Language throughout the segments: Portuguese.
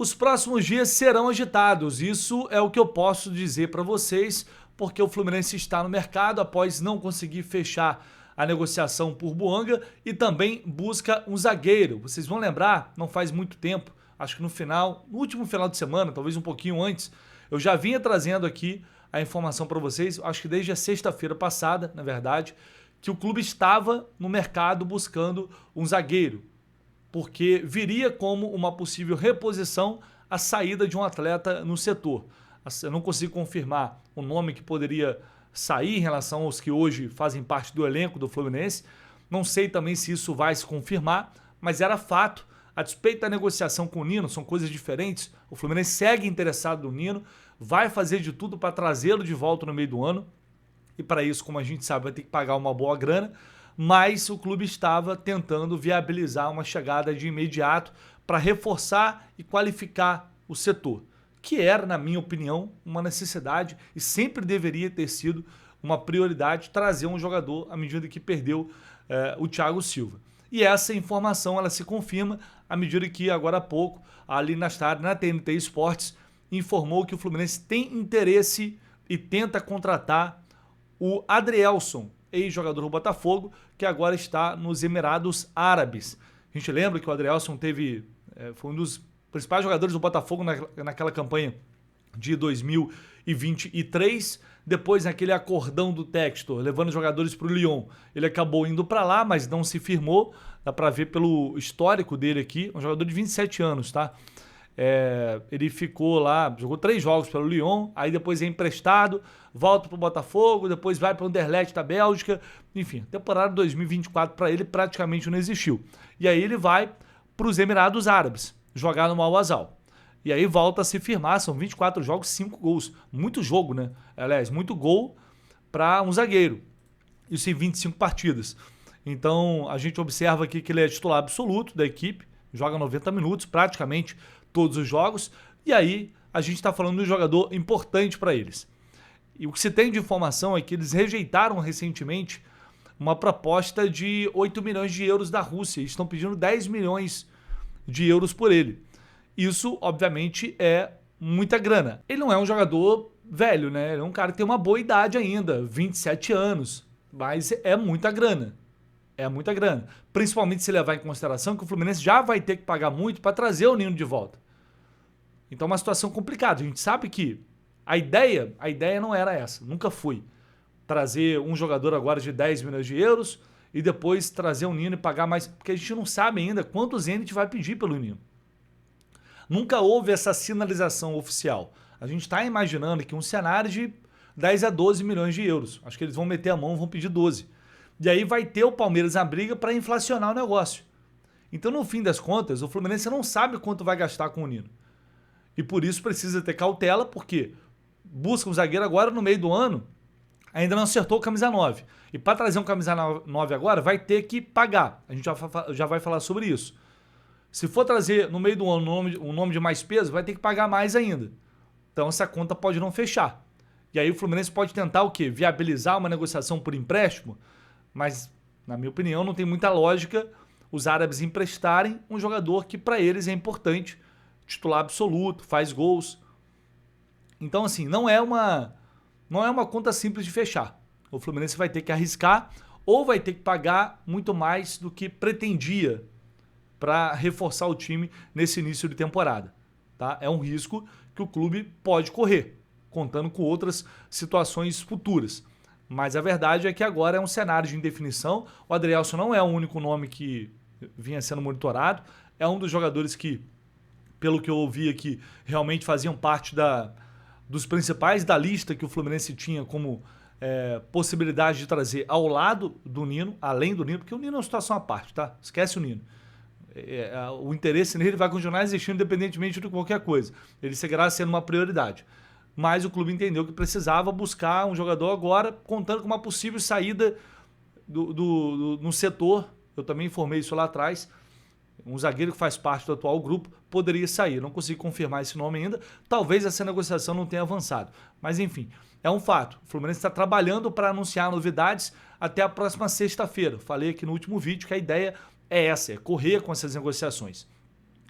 Os próximos dias serão agitados, isso é o que eu posso dizer para vocês, porque o Fluminense está no mercado após não conseguir fechar a negociação por Boanga e também busca um zagueiro. Vocês vão lembrar, não faz muito tempo, acho que no último final de semana, talvez um pouquinho antes, eu já vinha trazendo aqui a informação para vocês, acho que desde a sexta-feira passada, na verdade, que o clube estava no mercado buscando um zagueiro, porque viria como uma possível reposição a saída de um atleta no setor. Eu não consigo confirmar o nome que poderia sair em relação aos que hoje fazem parte do elenco do Fluminense. Não sei também se isso vai se confirmar, mas era fato. A despeito da negociação com o Nino, são coisas diferentes. O Fluminense segue interessado no Nino, vai fazer de tudo para trazê-lo de volta no meio do ano. E para isso, como a gente sabe, vai ter que pagar uma boa grana. Mas o clube estava tentando viabilizar uma chegada de imediato para reforçar e qualificar o setor, que era, na minha opinião, uma necessidade e sempre deveria ter sido uma prioridade trazer um jogador à medida que perdeu o Thiago Silva. E essa informação ela se confirma à medida que, agora há pouco, ali na TNT Esportes, informou que o Fluminense tem interesse e tenta contratar o Adrielson, ex-jogador do Botafogo, que agora está nos Emirados Árabes. A gente lembra que o Adrielson foi um dos principais jogadores do Botafogo naquela campanha de 2023. Depois, naquele acordão do Textor, levando jogadores para o Lyon, ele acabou indo para lá, mas não se firmou. Dá para ver pelo histórico dele aqui, um jogador de 27 anos, tá? Ele ficou lá, jogou 3 jogos pelo Lyon, aí depois é emprestado, volta para o Botafogo, depois vai para o Anderlecht da Bélgica, enfim, temporada 2024 para ele praticamente não existiu. E aí ele vai para os Emirados Árabes, jogar no Al Ahly. E aí volta a se firmar, são 24 jogos, 5 gols. Muito jogo, né? Aliás, muito gol para um zagueiro. Isso em 25 partidas. Então a gente observa aqui que ele é titular absoluto da equipe, joga 90 minutos, praticamente todos os jogos, e aí a gente está falando de um jogador importante para eles. E o que se tem de informação é que eles rejeitaram recentemente uma proposta de 8 milhões de euros da Rússia, eles estão pedindo 10 milhões de euros por ele. Isso, obviamente, é muita grana. Ele não é um jogador velho, né? Ele é um cara que tem uma boa idade ainda, 27 anos, mas é muita grana. É muita grana. Principalmente se levar em consideração que o Fluminense já vai ter que pagar muito para trazer o Nino de volta. Então é uma situação complicada. A gente sabe que a ideia não era essa. Nunca foi trazer um jogador agora de 10 milhões de euros e depois trazer o Nino e pagar mais. Porque a gente não sabe ainda quanto o Zenit vai pedir pelo Nino. Nunca houve essa sinalização oficial. A gente está imaginando que um cenário de 10 a 12 milhões de euros. Acho que eles vão meter a mão, vão pedir 12. E aí vai ter o Palmeiras na briga para inflacionar o negócio. Então, no fim das contas, o Fluminense não sabe quanto vai gastar com o Nino. E por isso precisa ter cautela, porque busca um zagueiro agora no meio do ano, ainda não acertou o camisa 9. E para trazer um camisa 9 agora, vai ter que pagar. A gente já vai falar sobre isso. Se for trazer no meio do ano um nome de mais peso, vai ter que pagar mais ainda. Então essa conta pode não fechar. E aí o Fluminense pode tentar o quê? Viabilizar uma negociação por empréstimo, mas, na minha opinião, não tem muita lógica os árabes emprestarem um jogador que para eles é importante, titular absoluto, faz gols. Então, assim, não é uma conta simples de fechar. O Fluminense vai ter que arriscar ou vai ter que pagar muito mais do que pretendia para reforçar o time nesse início de temporada. Tá? É um risco que o clube pode correr, contando com outras situações futuras. Mas a verdade é que agora é um cenário de indefinição. O Adrielson não é o único nome que vinha sendo monitorado. É um dos jogadores que, pelo que eu ouvi aqui, realmente faziam parte dos principais da lista que o Fluminense tinha como possibilidade de trazer ao lado do Nino, além do Nino, porque o Nino é uma situação à parte, tá? Esquece o Nino. O interesse nele vai continuar existindo independentemente de qualquer coisa. Ele seguirá sendo uma prioridade. Mas o clube entendeu que precisava buscar um jogador agora, contando com uma possível saída no setor. Eu também informei isso lá atrás. Um zagueiro que faz parte do atual grupo poderia sair. Não consigo confirmar esse nome ainda. Talvez essa negociação não tenha avançado. Mas enfim, é um fato. O Fluminense está trabalhando para anunciar novidades até a próxima sexta-feira. Falei aqui no último vídeo que a ideia é essa, é correr com essas negociações.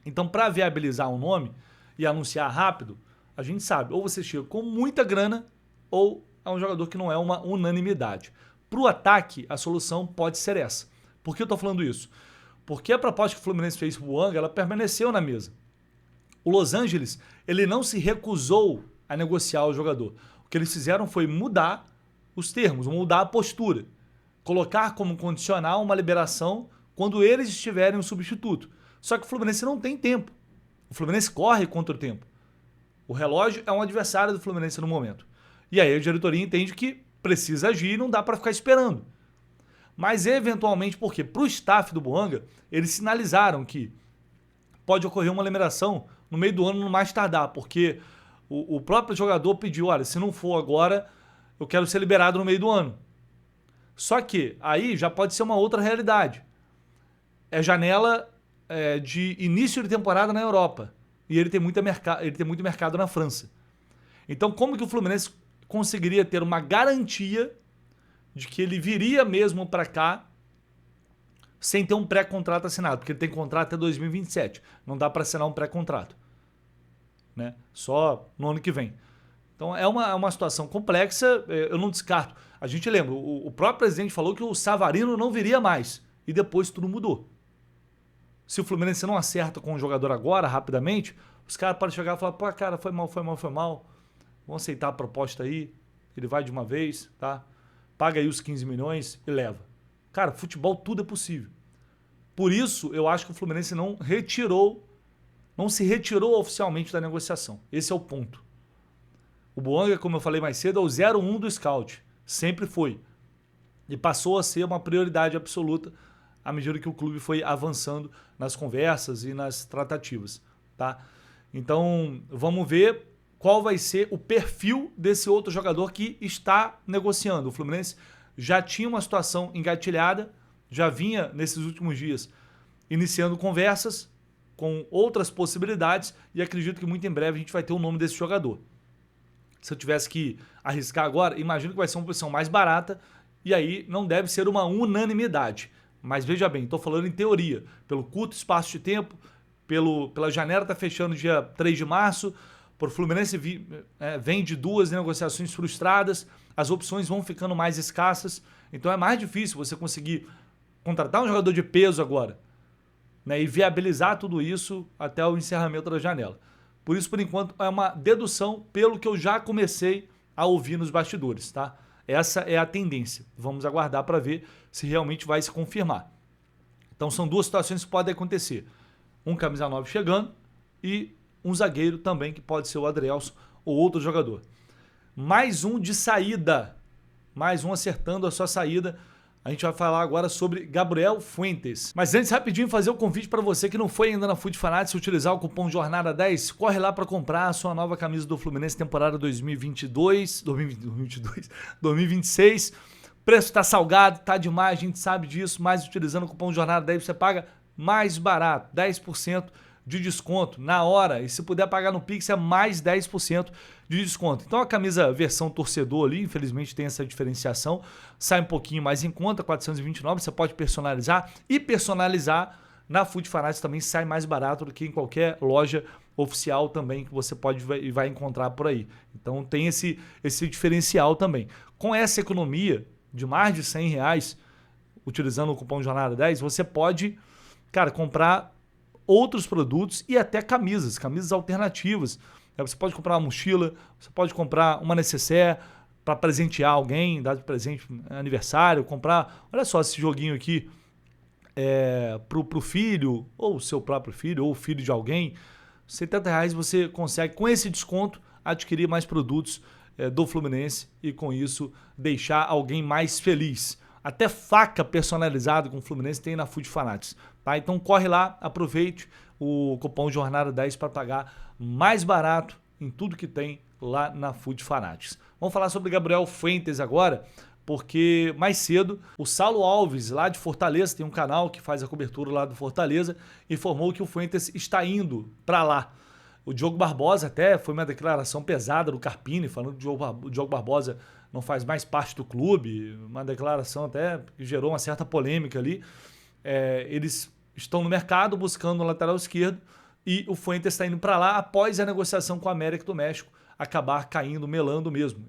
Então, para viabilizar um nome, e anunciar rápido, a gente sabe, ou você chega com muita grana, ou é um jogador que não é uma unanimidade. Para o ataque, a solução pode ser essa. Por que eu estou falando isso? Porque a proposta que o Fluminense fez para o Buanga, ela permaneceu na mesa. O Los Angeles, ele não se recusou a negociar o jogador. O que eles fizeram foi mudar os termos, mudar a postura. Colocar como condicional uma liberação quando eles estiverem um substituto. Só que o Fluminense não tem tempo. O Fluminense corre contra o tempo. O relógio é um adversário do Fluminense no momento. E aí a diretoria entende que precisa agir e não dá para ficar esperando. Mas eventualmente, porque para o staff do Buanga, eles sinalizaram que pode ocorrer uma liberação no meio do ano, no mais tardar, porque o próprio jogador pediu, olha, se não for agora, eu quero ser liberado no meio do ano. Só que aí já pode ser uma outra realidade. É janela de início de temporada na Europa. E ele tem muito mercado na França. Então, como que o Fluminense conseguiria ter uma garantia de que ele viria mesmo para cá sem ter um pré-contrato assinado? Porque ele tem contrato até 2027. Não dá para assinar um pré-contrato, né? Só no ano que vem. Então, é uma situação complexa. Eu não descarto. A gente lembra, o próprio presidente falou que o Savarino não viria mais. E depois tudo mudou. Se o Fluminense não acerta com o jogador agora, rapidamente, os caras podem chegar e falar, pô, cara, foi mal. Vamos aceitar a proposta aí, ele vai de uma vez, tá? Paga aí os 15 milhões e leva. Cara, futebol tudo é possível. Por isso, eu acho que o Fluminense não se retirou oficialmente da negociação. Esse é o ponto. O Buanga, como eu falei mais cedo, é o 01 do scout. Sempre foi. E passou a ser uma prioridade absoluta à medida que o clube foi avançando nas conversas e nas tratativas, tá? Então, vamos ver qual vai ser o perfil desse outro jogador que está negociando. O Fluminense já tinha uma situação engatilhada, já vinha nesses últimos dias iniciando conversas com outras possibilidades e acredito que muito em breve a gente vai ter o nome desse jogador. Se eu tivesse que arriscar agora, imagino que vai ser uma posição mais barata e aí não deve ser uma unanimidade. Mas veja bem, estou falando em teoria, pelo curto espaço de tempo, pela janela está fechando dia 3 de março, por Fluminense vem de 2 negociações frustradas, as opções vão ficando mais escassas, então é mais difícil você conseguir contratar um jogador de peso agora, né, e viabilizar tudo isso até o encerramento da janela. Por isso, por enquanto, é uma dedução pelo que eu já comecei a ouvir nos bastidores, tá? Essa é a tendência. Vamos aguardar para ver se realmente vai se confirmar. Então são duas situações que podem acontecer. Um camisa 9 chegando e um zagueiro também, que pode ser o Adrielson ou outro jogador. Mais um de saída. Mais um acertando a sua saída. A gente vai falar agora sobre Gabriel Fuentes. Mas antes, rapidinho, fazer o convite para você que não foi ainda na Food Fanatics, utilizar o cupom Jornada 10, corre lá para comprar a sua nova camisa do Fluminense, temporada 2026. O preço está salgado, tá demais, a gente sabe disso, mas utilizando o cupom Jornada 10 você paga mais barato, 10% de desconto na hora, e se puder pagar no Pix é mais 10% de desconto. Então a camisa versão torcedor ali, infelizmente tem essa diferenciação, sai um pouquinho mais em conta, 429, você pode personalizar, e personalizar na Food Fanatics também sai mais barato do que em qualquer loja oficial também que você pode e vai encontrar por aí. Então tem esse diferencial também. Com essa economia de mais de R$100, utilizando o cupom Jornada 10, você pode, cara, comprar outros produtos e até camisas alternativas. Você pode comprar uma mochila, você pode comprar uma necessaire para presentear alguém, dar de presente aniversário, comprar, olha só esse joguinho aqui pro filho, ou o seu próprio filho, ou o filho de alguém. R$70 você consegue, com esse desconto, adquirir mais produtos do Fluminense e com isso deixar alguém mais feliz. Até faca personalizada com o Fluminense tem na Food Fanatics, tá? Então corre lá, aproveite o cupom Jornada 10 para pagar mais barato em tudo que tem lá na Food Fanatics. Vamos falar sobre Gabriel Fuentes agora, porque mais cedo o Saulo Alves, lá de Fortaleza, tem um canal que faz a cobertura lá do Fortaleza, informou que o Fuentes está indo para lá. O Diogo Barbosa até foi uma declaração pesada do Carpini, falando que o Diogo Barbosa não faz mais parte do clube, uma declaração até que gerou uma certa polêmica ali. Eles estão no mercado buscando um lateral esquerdo, e o Fuentes está indo para lá após a negociação com o América do México acabar caindo, melando mesmo.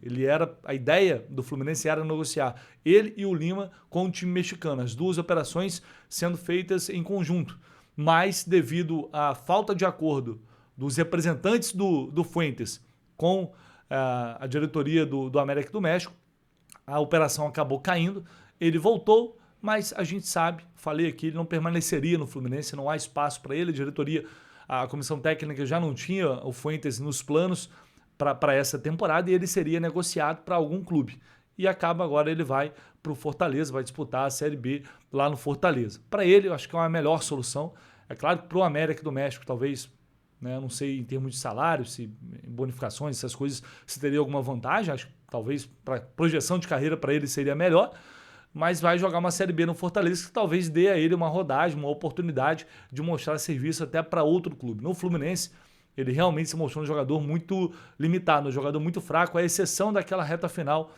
A ideia do Fluminense era negociar ele e o Lima com o time mexicano, as duas operações sendo feitas em conjunto. Mas devido à falta de acordo dos representantes do Fuentes com a diretoria do América do México, a operação acabou caindo, ele voltou, mas a gente sabe, falei aqui, ele não permaneceria no Fluminense, não há espaço para ele, a diretoria, a comissão técnica já não tinha o Fuentes nos planos para essa temporada e ele seria negociado para algum clube. E acaba agora, ele vai para o Fortaleza, vai disputar a Série B lá no Fortaleza. Para ele, eu acho que é uma melhor solução. É claro que para o América do México, talvez, né, não sei em termos de salário, se bonificações, essas coisas, se teria alguma vantagem. Acho que talvez para projeção de carreira para ele seria melhor, mas vai jogar uma Série B no Fortaleza que talvez dê a ele uma rodagem, uma oportunidade de mostrar serviço até para outro clube. No Fluminense, ele realmente se mostrou um jogador muito limitado, um jogador muito fraco, à exceção daquela reta final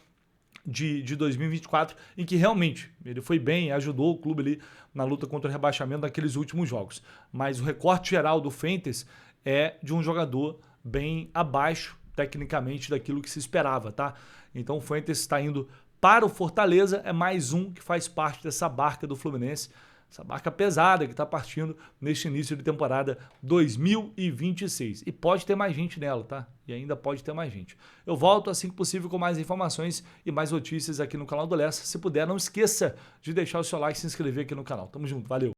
de 2024, em que realmente ele foi bem, ajudou o clube ali na luta contra o rebaixamento naqueles últimos jogos. Mas o recorte geral do Fuentes é de um jogador bem abaixo, tecnicamente, daquilo que se esperava, tá? Então o Fuentes está indo para o Fortaleza, é mais um que faz parte dessa barca do Fluminense, essa barca pesada que está partindo neste início de temporada 2026. E pode ter mais gente nela, tá? E ainda pode ter mais gente. Eu volto assim que possível com mais informações e mais notícias aqui no canal do Lessa. Se puder, não esqueça de deixar o seu like e se inscrever aqui no canal. Tamo junto, valeu!